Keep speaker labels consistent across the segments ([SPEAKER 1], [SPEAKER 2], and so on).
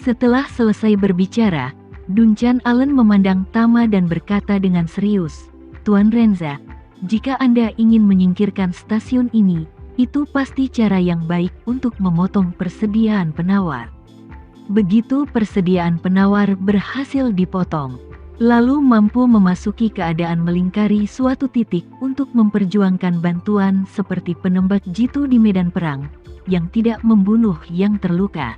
[SPEAKER 1] Setelah selesai berbicara, Duncan Allen memandang Tama dan berkata dengan serius, "Tuan Renza, jika Anda ingin menyingkirkan stasiun ini, itu pasti cara yang baik untuk memotong persediaan penawar." Begitu persediaan penawar berhasil dipotong, lalu mampu memasuki keadaan melingkari suatu titik untuk memperjuangkan bantuan seperti penembak jitu di medan perang, yang tidak membunuh yang terluka,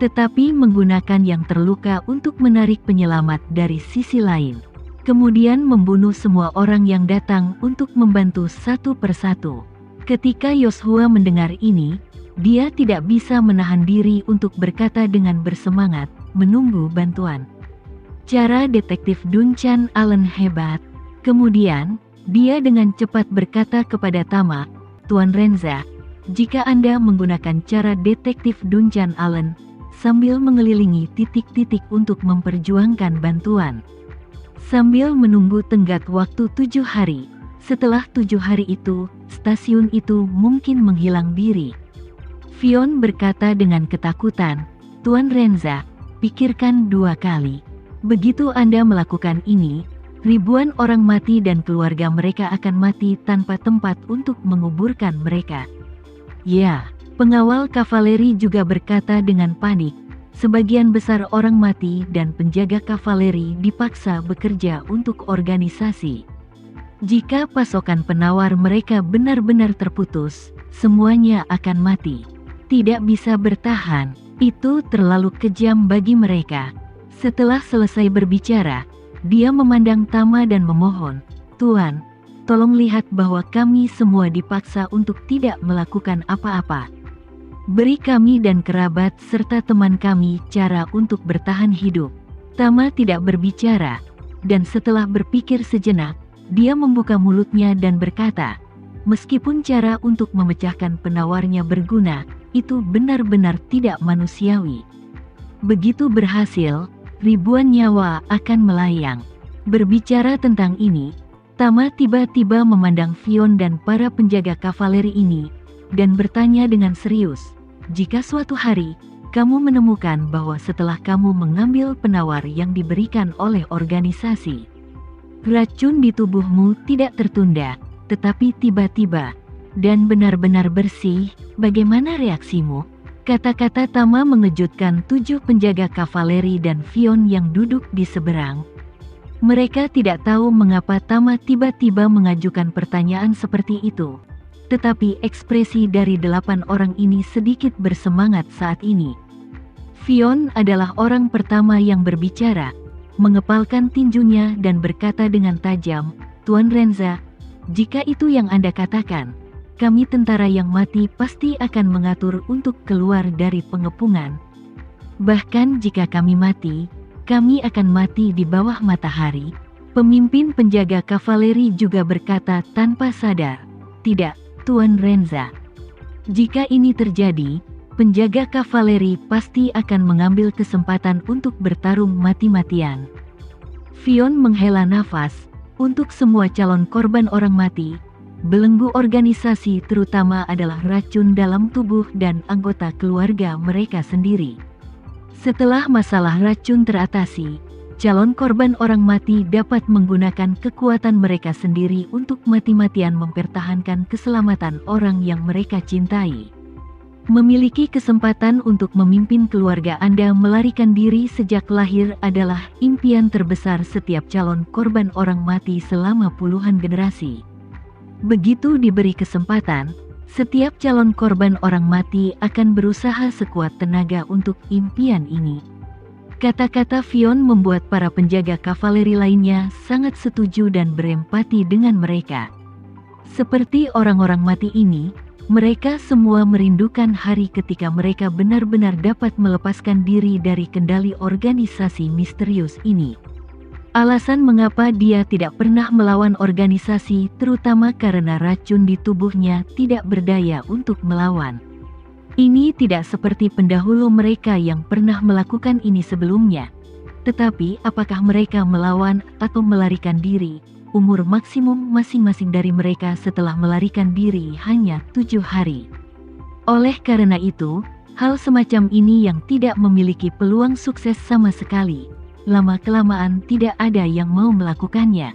[SPEAKER 1] tetapi menggunakan yang terluka untuk menarik penyelamat dari sisi lain. Kemudian membunuh semua orang yang datang untuk membantu satu persatu. Ketika Yoshua mendengar ini, dia tidak bisa menahan diri untuk berkata dengan bersemangat, menunggu bantuan. Cara detektif Duncan Allen hebat. Kemudian, dia dengan cepat berkata kepada Tama, "Tuan Renza, jika Anda menggunakan cara detektif Duncan Allen, sambil mengelilingi titik-titik untuk memperjuangkan bantuan, sambil menunggu tenggat waktu 7 hari, setelah 7 hari itu, stasiun itu mungkin menghilang diri." Fionn berkata dengan ketakutan, "Tuan Renza, pikirkan 2 kali. Begitu Anda melakukan ini, ribuan orang mati dan keluarga mereka akan mati tanpa tempat untuk menguburkan mereka." Ya, pengawal kavaleri juga berkata dengan panik, "Sebagian besar orang mati dan penjaga kavaleri dipaksa bekerja untuk organisasi. Jika pasokan penawar mereka benar-benar terputus, semuanya akan mati. Tidak bisa bertahan, itu terlalu kejam bagi mereka." Setelah selesai berbicara, dia memandang Tama dan memohon, "Tuan, tolong lihat bahwa kami semua dipaksa untuk tidak melakukan apa-apa. Beri kami dan kerabat serta teman kami cara untuk bertahan hidup." Tama tidak berbicara, dan setelah berpikir sejenak, dia membuka mulutnya dan berkata, "Meskipun cara untuk memecahkan penawarnya berguna, itu benar-benar tidak manusiawi. Begitu berhasil, ribuan nyawa akan melayang." Berbicara tentang ini, Tama tiba-tiba memandang Fionn dan para penjaga kavaleri ini, dan bertanya dengan serius, "Jika suatu hari, kamu menemukan bahwa setelah kamu mengambil penawar yang diberikan oleh organisasi, racun di tubuhmu tidak tertunda, tetapi tiba-tiba, dan benar-benar bersih, bagaimana reaksimu?" Kata-kata Tama mengejutkan 7 penjaga kavaleri dan Fionn yang duduk di seberang. Mereka tidak tahu mengapa Tama tiba-tiba mengajukan pertanyaan seperti itu. Tetapi ekspresi dari 8 orang ini sedikit bersemangat saat ini. Fionn adalah orang pertama yang berbicara, mengepalkan tinjunya dan berkata dengan tajam, "Tuan Renza, jika itu yang Anda katakan, kami tentara yang mati pasti akan mengatur untuk keluar dari pengepungan. Bahkan jika kami mati, kami akan mati di bawah matahari." Pemimpin penjaga kavaleri juga berkata tanpa sadar, "Tidak, Tuan Renza. Jika ini terjadi, penjaga kavaleri pasti akan mengambil kesempatan untuk bertarung mati-matian." Fionn menghela nafas. Untuk semua calon korban orang mati, belenggu organisasi terutama adalah racun dalam tubuh dan anggota keluarga mereka sendiri. Setelah masalah racun teratasi, calon korban orang mati dapat menggunakan kekuatan mereka sendiri untuk mati-matian mempertahankan keselamatan orang yang mereka cintai. Memiliki kesempatan untuk memimpin keluarga Anda melarikan diri sejak lahir adalah impian terbesar setiap calon korban orang mati selama puluhan generasi. Begitu diberi kesempatan, setiap calon korban orang mati akan berusaha sekuat tenaga untuk impian ini. Kata-kata Fionn membuat para penjaga kavaleri lainnya sangat setuju dan berempati dengan mereka. Seperti orang-orang mati ini, mereka semua merindukan hari ketika mereka benar-benar dapat melepaskan diri dari kendali organisasi misterius ini. Alasan mengapa dia tidak pernah melawan organisasi terutama karena racun di tubuhnya tidak berdaya untuk melawan. Ini tidak seperti pendahulu mereka yang pernah melakukan ini sebelumnya. Tetapi apakah mereka melawan atau melarikan diri? Umur maksimum masing-masing dari mereka setelah melarikan diri hanya 7 hari. Oleh karena itu, Hal semacam ini yang tidak memiliki peluang sukses sama sekali. Lama-kelamaan tidak ada yang mau melakukannya.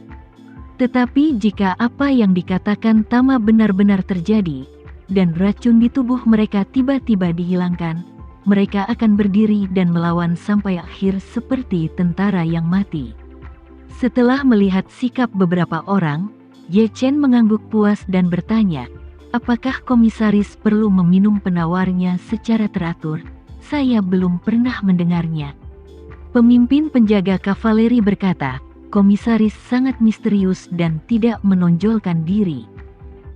[SPEAKER 1] Tetapi jika apa yang dikatakan Tama benar-benar terjadi, dan racun di tubuh mereka tiba-tiba dihilangkan, mereka akan berdiri dan melawan sampai akhir seperti tentara yang mati. Setelah melihat sikap beberapa orang, Ye Chen mengangguk puas dan bertanya, apakah komisaris perlu meminum penawarnya secara teratur? Saya belum pernah mendengarnya. Pemimpin penjaga kavaleri berkata, komisaris sangat misterius dan tidak menonjolkan diri.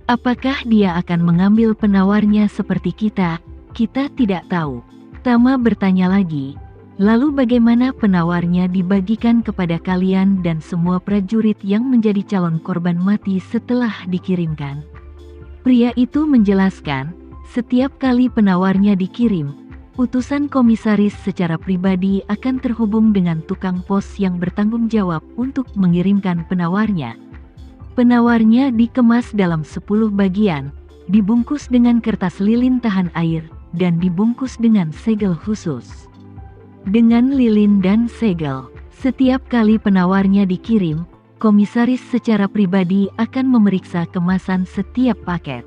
[SPEAKER 1] Apakah dia akan mengambil penawarnya seperti kita? Kita tidak tahu. Tama bertanya lagi, lalu bagaimana penawarnya dibagikan kepada kalian dan semua prajurit yang menjadi calon korban mati setelah dikirimkan? Pria itu menjelaskan, setiap kali penawarnya dikirim, utusan komisaris secara pribadi akan terhubung dengan tukang pos yang bertanggung jawab untuk mengirimkan penawarnya. Penawarnya dikemas dalam 10 bagian, dibungkus dengan kertas lilin tahan air, dan dibungkus dengan segel khusus. Dengan lilin dan segel, setiap kali penawarnya dikirim, komisaris secara pribadi akan memeriksa kemasan setiap paket.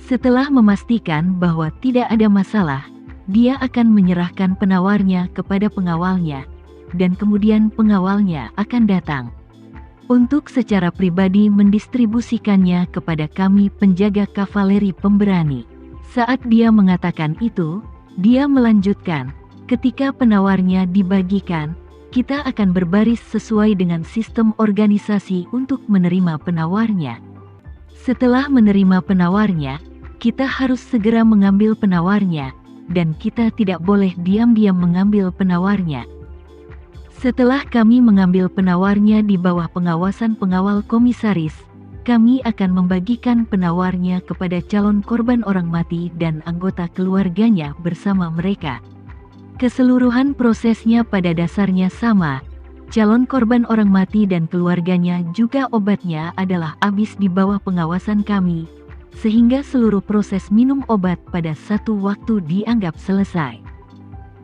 [SPEAKER 1] Setelah memastikan bahwa tidak ada masalah, dia akan menyerahkan penawarnya kepada pengawalnya, dan kemudian pengawalnya akan datang untuk secara pribadi mendistribusikannya kepada kami penjaga kavaleri pemberani. Saat dia mengatakan itu, dia melanjutkan, ketika penawarnya dibagikan, kita akan berbaris sesuai dengan sistem organisasi untuk menerima penawarnya. Setelah menerima penawarnya, kita harus segera mengambil penawarnya, dan kita tidak boleh diam-diam mengambil penawarnya. Setelah kami mengambil penawarnya di bawah pengawasan pengawal komisaris, kami akan membagikan penawarnya kepada calon korban orang mati dan anggota keluarganya bersama mereka. Keseluruhan prosesnya pada dasarnya sama. Calon korban orang mati dan keluarganya juga obatnya adalah habis di bawah pengawasan kami, sehingga seluruh proses minum obat pada satu waktu dianggap selesai.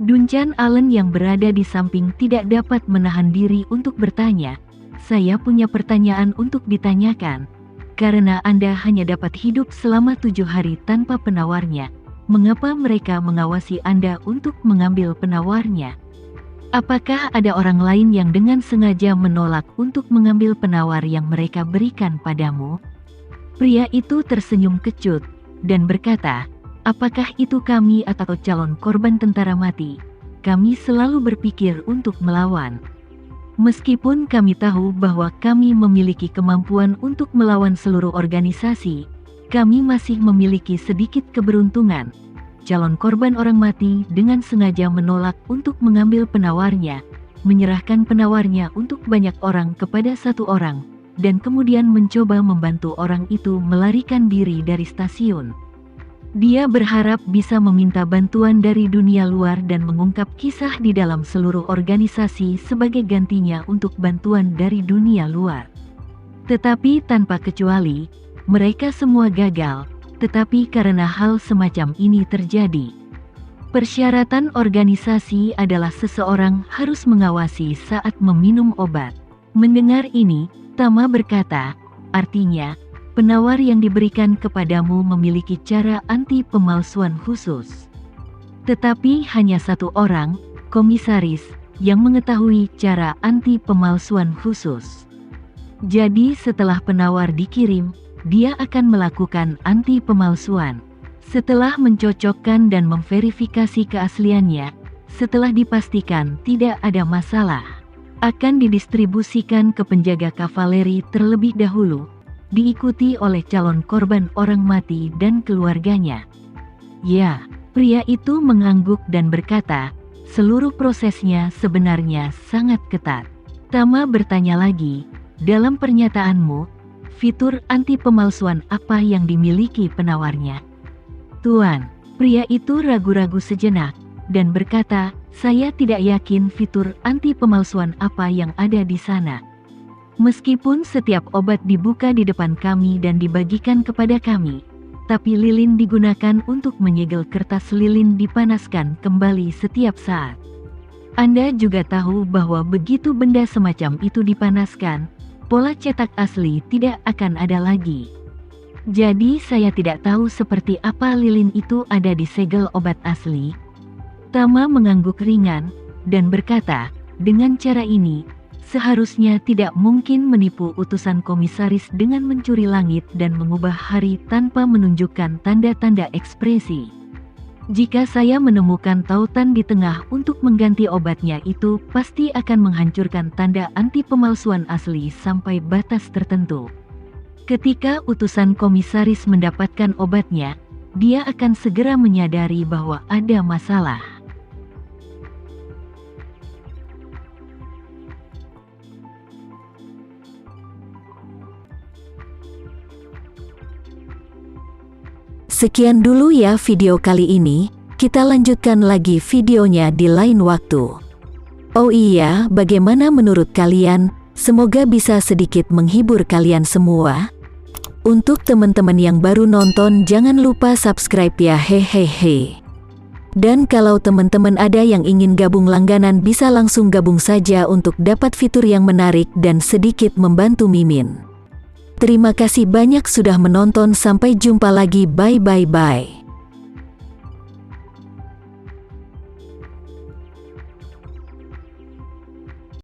[SPEAKER 1] Duncan Allen yang berada di samping tidak dapat menahan diri untuk bertanya, saya punya pertanyaan untuk ditanyakan. Karena Anda hanya dapat hidup selama 7 hari tanpa penawarnya, mengapa mereka mengawasi Anda untuk mengambil penawarnya? Apakah ada orang lain yang dengan sengaja menolak untuk mengambil penawar yang mereka berikan padamu? Pria itu tersenyum kecut, dan berkata, apakah itu kami atau calon korban tentara mati? Kami selalu berpikir untuk melawan. Meskipun kami tahu bahwa kami memiliki kemampuan untuk melawan seluruh organisasi, kami masih memiliki sedikit keberuntungan. Calon korban orang mati dengan sengaja menolak untuk mengambil penawarnya, menyerahkan penawarnya untuk banyak orang kepada satu orang, dan kemudian mencoba membantu orang itu melarikan diri dari stasiun. Dia berharap bisa meminta bantuan dari dunia luar dan mengungkap kisah di dalam seluruh organisasi sebagai gantinya untuk bantuan dari dunia luar. Tetapi tanpa kecuali, mereka semua gagal, tetapi karena hal semacam ini terjadi. Persyaratan organisasi adalah seseorang harus mengawasi saat meminum obat. Mendengar ini, Tama berkata, artinya, penawar yang diberikan kepadamu memiliki cara anti pemalsuan khusus. Tetapi hanya satu orang, komisaris, yang mengetahui cara anti pemalsuan khusus. Jadi setelah penawar dikirim, dia akan melakukan anti pemalsuan. Setelah mencocokkan dan memverifikasi keasliannya, setelah dipastikan tidak ada masalah, akan didistribusikan ke penjaga kavaleri terlebih dahulu, diikuti oleh calon korban orang mati dan keluarganya. Ya, pria itu mengangguk dan berkata, seluruh prosesnya sebenarnya sangat ketat. Tama bertanya lagi, dalam pernyataanmu, fitur anti pemalsuan apa yang dimiliki penawarnya? Tuan, pria itu ragu-ragu sejenak, dan berkata, saya tidak yakin fitur anti pemalsuan apa yang ada di sana. Meskipun setiap obat dibuka di depan kami dan dibagikan kepada kami, tapi lilin digunakan untuk menyegel kertas lilin dipanaskan kembali setiap saat. Anda juga tahu bahwa begitu benda semacam itu dipanaskan, pola cetak asli tidak akan ada lagi. Jadi saya tidak tahu seperti apa lilin itu ada di segel obat asli. Tama mengangguk ringan, dan berkata, dengan cara ini, seharusnya tidak mungkin menipu utusan komisaris dengan mencuri langit dan mengubah hari tanpa menunjukkan tanda-tanda ekspresi. Jika saya menemukan tautan di tengah untuk mengganti obatnya itu pasti akan menghancurkan tanda anti pemalsuan asli sampai batas tertentu. Ketika utusan komisaris mendapatkan obatnya, dia akan segera menyadari bahwa ada masalah.
[SPEAKER 2] Sekian dulu ya video kali ini, kita lanjutkan lagi videonya di lain waktu. Oh iya, bagaimana menurut kalian? Semoga bisa sedikit menghibur kalian semua. Untuk teman-teman yang baru nonton jangan lupa subscribe ya hehehe. Dan kalau teman-teman ada yang ingin gabung langganan bisa langsung gabung saja untuk dapat fitur yang menarik dan sedikit membantu Mimin. Terima kasih banyak sudah menonton, sampai jumpa lagi, bye bye bye.